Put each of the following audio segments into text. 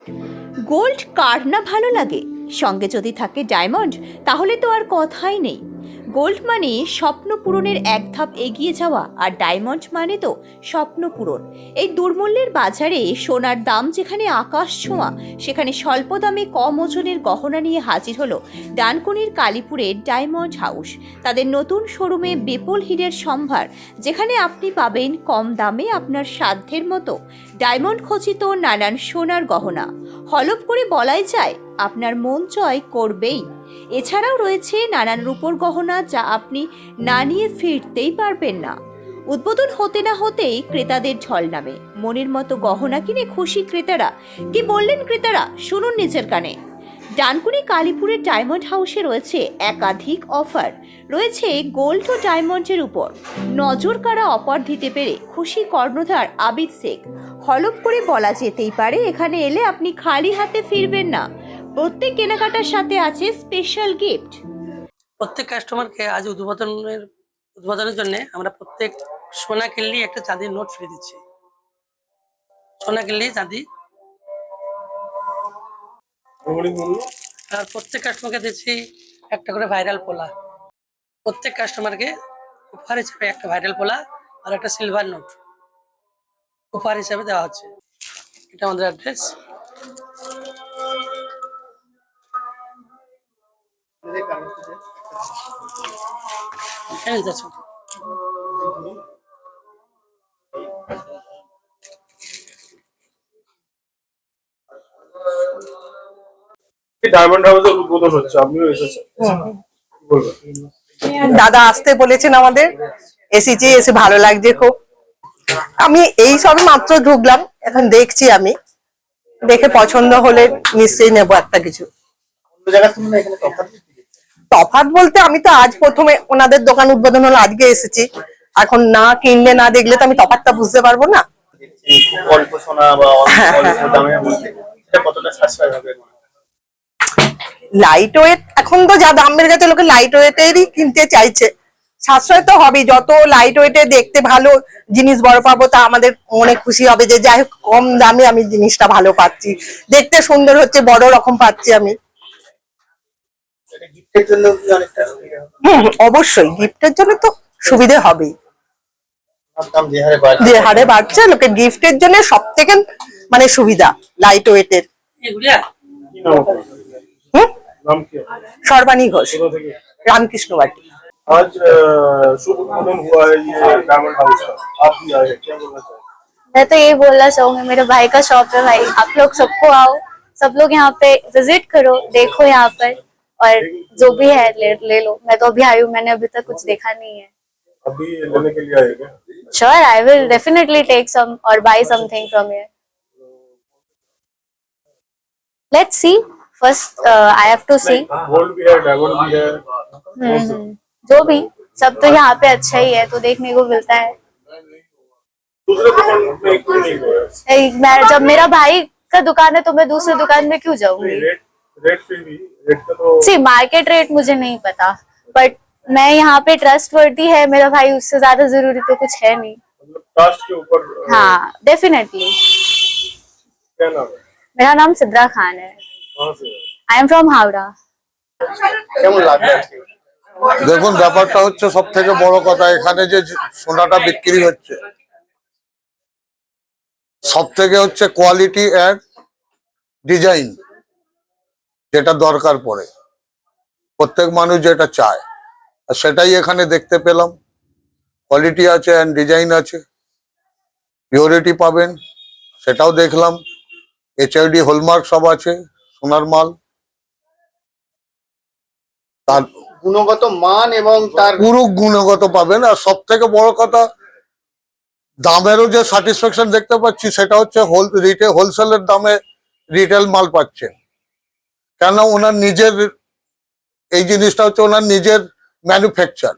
Gold কার না ভালো লাগে, সঙ্গে যদি থাকে ডায়মন্ড তাহলে তো আর কথাই নেই। গোল্ড মানে স্বপ্ন পূরণের এক ধাপ এগিয়ে যাওয়া, আর ডায়মন্ড মানে তো স্বপ্ন পূরণ। এই দুর্মূল্যের বাজারে সোনার দাম যেখানে আকাশ ছোঁয়া, সেখানে স্বল্প দামে কম ওজনের গহনা নিয়ে হাজির হলো ডানকুনির কালীপুরের ডায়মন্ড হাউস। তাদের নতুন শোরুমে বিপুল হীরের সম্ভার, যেখানে আপনি পাবেন কম দামে আপনার সাধ্যের মতো ডায়মন্ড খচিত নানান সোনার গহনা। হলফ করে বলাই যায় আপনার মন জয় করবেই। এছাড়াও রয়েছে নানান রূপোর গহনা, যা আপনি না নিয়ে ফিরতেই পারবেন না। উদ্বোধন হতে না হতেই ক্রেতাদের ঢল নামে। মনের মতো গহনা কিনে খুশি ক্রেতারা। কি বললেন ক্রেতারা, শুনুন নিজের কানে। ডানকুনি কালীপুরের ডায়মন্ড হাউসে রয়েছে একাধিক অফার। রয়েছে গোল্ড ও ডায়মন্ডের উপর নজর কাড়া অফার দিতে পেরে খুশি কর্ণধার আবিদ শেখ। হলফ করে বলা যেতেই পারে, এখানে এলে আপনি খালি হাতে ফিরবেন না। প্রত্যেক কেনাকাটার সাথে আছে স্পেশাল গিফট। প্রত্যেক কাস্টমারকে আজ উদ্বোধনের জন্য আমরা প্রত্যেক সোনা কিনলে একটা চাঁদির নোট ফ্রি দিচ্ছি। সোনা কিনলে চাঁদি, আর প্রত্যেক কাস্টমারকে দিচ্ছি একটা করে ভাইরাল পোলা। প্রত্যেক কাস্টমারকে উপহার হিসেবে একটা ভাইরাল পোলা আর একটা সিলভার নোট উপহার হিসেবে দেওয়া হচ্ছে। এটা আমাদের অ্যাড্রেস। ডায়মন্ড হাউসের উদ্বোধন হচ্ছে, আপনিও এসেছেন, কি বলবেন? দাদা আসতে বলেছেন আমাদের, এসে ভালো লাগছে খুব। আমি এই সবে মাত্র ঢুকলাম, এখন দেখছি, আমি দেখে পছন্দ হলে নিশ্চয়ই নেবো একটা কিছু। তফাৎ বলতে আমি তো আজ প্রথমে ওনাদের দোকান উদ্বোধন হলো, আজকে এসেছি। এখন না কিনলে না দেখলে তো আমি তফাৎটা বুঝতে পারবো না। অল্প সোনা বা অল্প দামের মধ্যে এটা কতটা সাশ্রয় হবে? লাইট ওয়েট, এখন তো যা দাম বেড়ে গেছে, লোকে লাইট ওয়েটেরই কিনতে চাইছে। সাশ্রয় তো হবেই, যত লাইট ওয়েটে দেখতে ভালো জিনিস বড় পাবো তা আমাদের মনে খুশি হবে যে যাই হোক কম দামে আমি জিনিসটা ভালো পাচ্ছি, দেখতে সুন্দর হচ্ছে, বড় রকম পাচ্ছি আমি। গিফটের জন্য কি অনেকটা অবশ্যই গিফটের জন্য তো সুবিধে হবেই। দাম যে হারে বাড়ছে, লোকে গিফটের জন্য সব থেকে মানে সুবিধা লাইট ওয়েটের। কি নাম আপনার? নাম কি আপনার? সর্বাণী ঘোষ, কোথা থেকে? रामकृष्ण वाटी। आज शुभ उद्বোधन हुआ है ये डायमंड हाउस का, आप भी आए हैं, क्या बोलना चाहेंगे? मैं तो यही बोलना चाहूंगी, मेरे भाई का शॉप है भाई, आप लोग सबको आओ, सब लोग यहाँ पे विजिट करो, देखो यहाँ पर, और जो भी है ले लो। मैं तो अभी आई हूँ, मैंने अभी तक कुछ देखा नहीं है। अभी लेने के लिए आए क्या? Sure, I will definitely take some और buy something from here. Let's see, first I have to see. Gold भी है, डायमंड भी है, जो भी, सब तो यहाँ पे अच्छा ही है, तो देखने को मिलता है। दूसरे दुकान में क्यों नहीं गए? जब मेरा भाई का दुकान है तो मैं दूसरी दुकान में क्यों जाऊंगी? रेट फिर भी रेट का तो सी मार्केट रेट मुझे नहीं पता, बट मैं यहाँ पे ट्रस्ट वर्दी है मेरा भाई, उससे ज्यादा जरूरी तो कुछ है नहीं। मतलब कास्ट के ऊपर। हाँ डेफिनेटली। क्या नाम है? मेरा नाम सिद्रा खान है। कहाँ से? I am from Howrah. কেমন লাগবে আজকে? দেখুন, ব্যাপারটা হচ্ছে সব থেকে বড় কথা, এখানে যে সোনাটা বিক্রি হচ্ছে সব থেকে হচ্ছে কোয়ালিটি এন্ড ডিজাইন, যেটা দরকার পড়ে প্রত্যেক মানুষ যেটা চায়, আর সেটাই এখানে দেখতে পেলাম। কোয়ালিটি আছে এন্ড ডিজাইন আছে, পিওরিটি পাবেন সেটাও দেখলাম, HID হলমার্ক সব আছে, সোনার মাল, তার গুণগত মান এবং তার পুরো গুণগত পাবেন। আর সব থেকে বড় কথা, দামেরও যে স্যাটিসফ্যাকশন দেখতে পাচ্ছি সেটা হচ্ছে হোলসেলের দামে রিটেল মাল পাচ্ছেন। কেন, ওনার নিজের এই জিনিসটা হচ্ছে ওনার নিজের ম্যানুফ্যাকচার,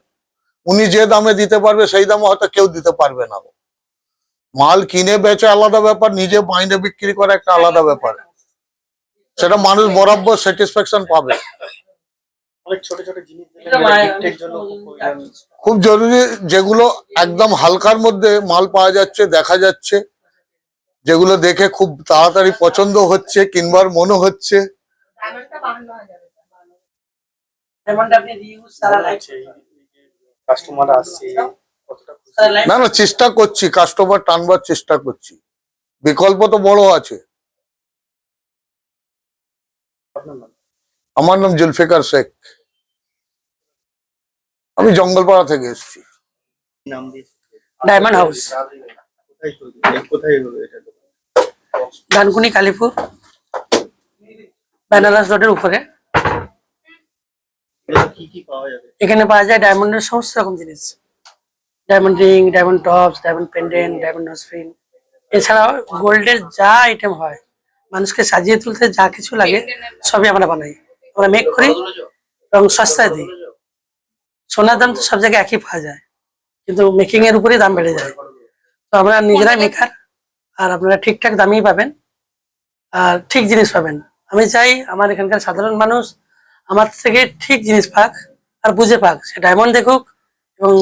উনি যে দামে দিতে পারবে সেই দামে হয়তো কেউ দিতে পারবে না। মাল কিনে বেচে আলাদা ব্যাপার, নিজে বাইরে বিক্রি করা একটা আলাদা ব্যাপার, সেটা মানুষ বরাবর স্যাটিসফ্যাকশন পাবে। অনেক ছোট ছোট জিনিস গিফটের জন্য খুব জরুরি, যেগুলো একদম হালকার মধ্যে মাল পাওয়া যাচ্ছে, দেখা যাচ্ছে, যেগুলো দেখে খুব তাড়াতাড়ি পছন্দ হচ্ছে, কিনবার মনে হচ্ছে। ডায়মন্ড আপনি রিউজ সারা লাইফ কাস্টমার আসছে কতটা খুশি? সারা লাইফ না না, চেষ্টা করছি, কাস্টমার টানবার চেষ্টা করছি, বিকল্প তো বড় আছে। আপনার নাম? আমার নাম জুলফিকার শেখ, আমি জঙ্গলপাড়া থেকে এসেছি। নাম দিয়ে ডায়মন্ড হাউস, কোথায় তৈরি, কোথায় হলো এটা? ডানকুনি কালীপুর, বেনারস রোডের উপরে। এটা কি কি পাওয়া যাবে? এখানে পাওয়া যায় ডায়মন্ডের সমস্ত রকম জিনিস, diamond ring, diamond tops, diamond pendant, diamond nose pin, এছাড়াও গোল্ডের যা আইটেম হয়, মানুষকে সাজিয়ে তুলতে যা কিছু লাগে সবই আমরা বানাই, আমরা মেক করি এবং সস্তায় দিই। সোনার দাম তো সব জায়গায় একই পাওয়া যায়, কিন্তু মেকিং এর উপরেই দাম বেড়ে যায়। তো আমরা নিজেরাই মেকার, আর আপনারা ঠিকঠাক দামেই পাবেন আর ঠিক জিনিস পাবেন। আমি চাই আমার এখানকার সাধারণ মানুষ আমার থেকে ঠিক জিনিস পাক আর বুঝে পাক, সে ডায়মন্ড দেখুক এবং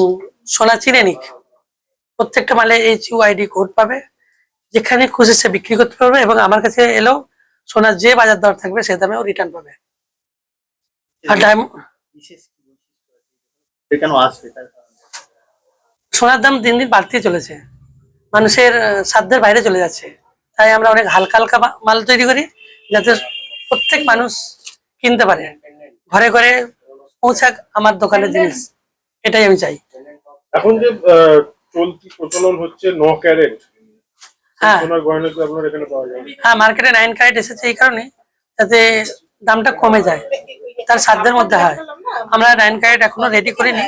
সোনা চিনে নিক। প্রত্যেকটা মালে HUID কোড পাবে, যেখানে খুশি সে বিক্রি করতে পারবে এবং আমার কাছে এলেও সোনার যে বাজার দর থাকবে সে দামেও রিটার্ন পাবে। আর ডায়মন্ড বিশেষ কি বৈশিষ্ট্য আছে? কেন আসবে তার কারণ? সোনার দাম দিন দিন বাড়তেই চলেছে, মানুষের সাধ্যের বাইরে চলে যাচ্ছে, তাই আমরা অনেক হালকা হালকা মাল তৈরি করি যাতে প্রত্যেক মানুষ কিনতে পারে, ঘরে ঘরে পৌঁছাক আমার দোকানের জিনিস, এটাই আমি চাই। এখন যে চলতি প্রচলন হচ্ছে 9 ক্যারেট হ্যাঁ সোনার গয়না কি আপনার এখানে পাওয়া যাবে? হ্যাঁ, মার্কেটে 9 ক্যারেট এসেছে এই কারণে যাতে দামটা কমে যায়, তার সাধ্যের মধ্যে হয়। আমরা 9 ক্যারেট এখনো রেডি করিনি,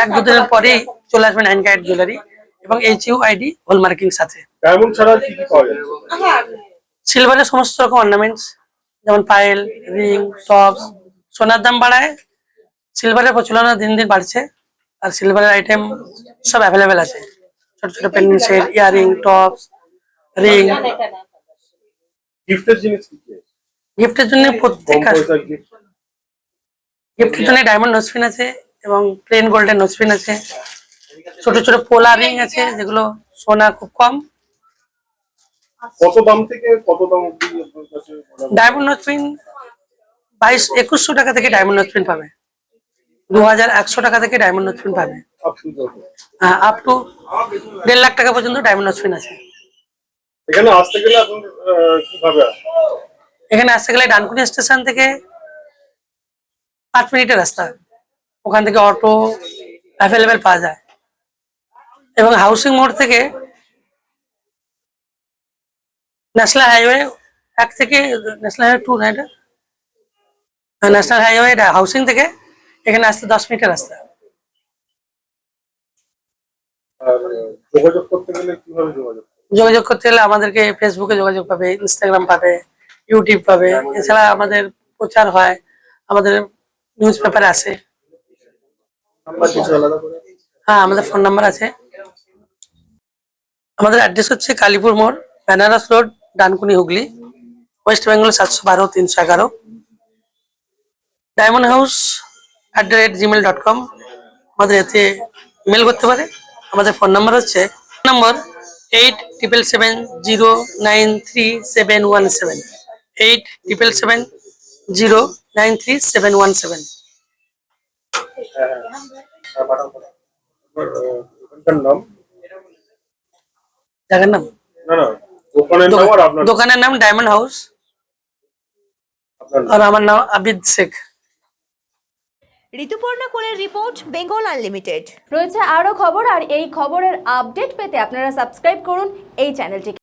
1-2 দিনের পরেই চলে আসবে 9 ক্যারেট জুয়েলারি এবং HUID হলমার্কিং সাথে। ডায়মন্ড ছাড়া কি কি পাওয়া যাবে? সিলভারের সমস্ত রকম অর্নামেন্টস, যেমন পায়েল, রিং, টপস। সোনার দাম বাড়ায়, সিলভারের প্রচলন দিন দিন বাড়ছে, আর সিলভারের আইটেম সব অ্যাভেলেবেল আছে, ছোট ছোট pendant set, earring, tops, ring. গিফটের জিনিস কি কি আছে? গিফটের জন্য কম প্রত্যেক পয়সার গিফট? গিফটের জন্য ডায়মন্ড নোজপিন আছে এবং প্লেন গোল্ডের নোজপিন আছে, ছোট ছোট পোলা রিং আছে যেগুলো সোনা খুব কম। কত দাম থেকে কত দাম অবধি আপনার কাছে মোটামুটি? ডায়মন্ড নোজপিন 2200-2100 টাকা থেকে ডায়মন্ড নোজপিন পাবে, 2100 টাকা থেকে ডায়মন্ড নোজপিন পাবে, আপনি কত? আপ টু 1.5 লাখ টাকা পর্যন্ত ডায়মন্ড নোজপিন আছে। এখানে আসতে গেলে আপনি কিভাবে আসবেন? এখানে আসতে গেলে ডানকুনি স্টেশন থেকে 5 মিনিটের রাস্তা, ওখান থেকে অটো অ্যাভেলেবেল পাওয়া যায়, এবং হাউসিং মোড় থেকে ন্যাশনাল হাইওয়ে 1 থেকে ন্যাশনাল হাইওয়ে 2 না এটা, ন্যাশনাল হাইওয়ে হাউসিং থেকে এখানে আসতে 10 মিনিটের রাস্তা। আর যোগাযোগ করতে গেলে কিভাবে যোগাযোগ করবেন? যোগাযোগ করতে গেলে আমাদেরকে ফেসবুকে যোগাযোগ পাবে, ইনস্টাগ্রাম পাবে, ইউটিউব পাবে, এছাড়া আমাদের প্রচার হয়, আমাদের নিউজ পেপারে আসে। নাম্বার কিছু আলাদা করে? হ্যাঁ, আমাদের ফোন নাম্বার আছে। আমাদের অ্যাড্রেস হচ্ছে কালীপুর মোড়, Benaras road, Dankuni, Hooghly, West Bengal 712-311। Diamond house @gmail.com আমাদের এতে ইমেল করতে পারে। আমাদের ফোন নাম্বার হচ্ছে 8777093717, 8777093717। হ্যাঁ পাঠান আপনার ওখানকার নাম? জায়গার নাম, না না, দোকানের নাম আর আপনার দোকানের নাম ডায়মন্ড হাউস, আপনার নাম। আর আমার নাম আবিদ শেখ। ঋতুপর্ণা কোলের রিপোর্ট, বেঙ্গল আনলিমিটেড। রয়েছে আরও খবর, আর এই খবরের আপডেট পেতে আপনারা সাবস্ক্রাইব করুন এই চ্যানেলটিকে।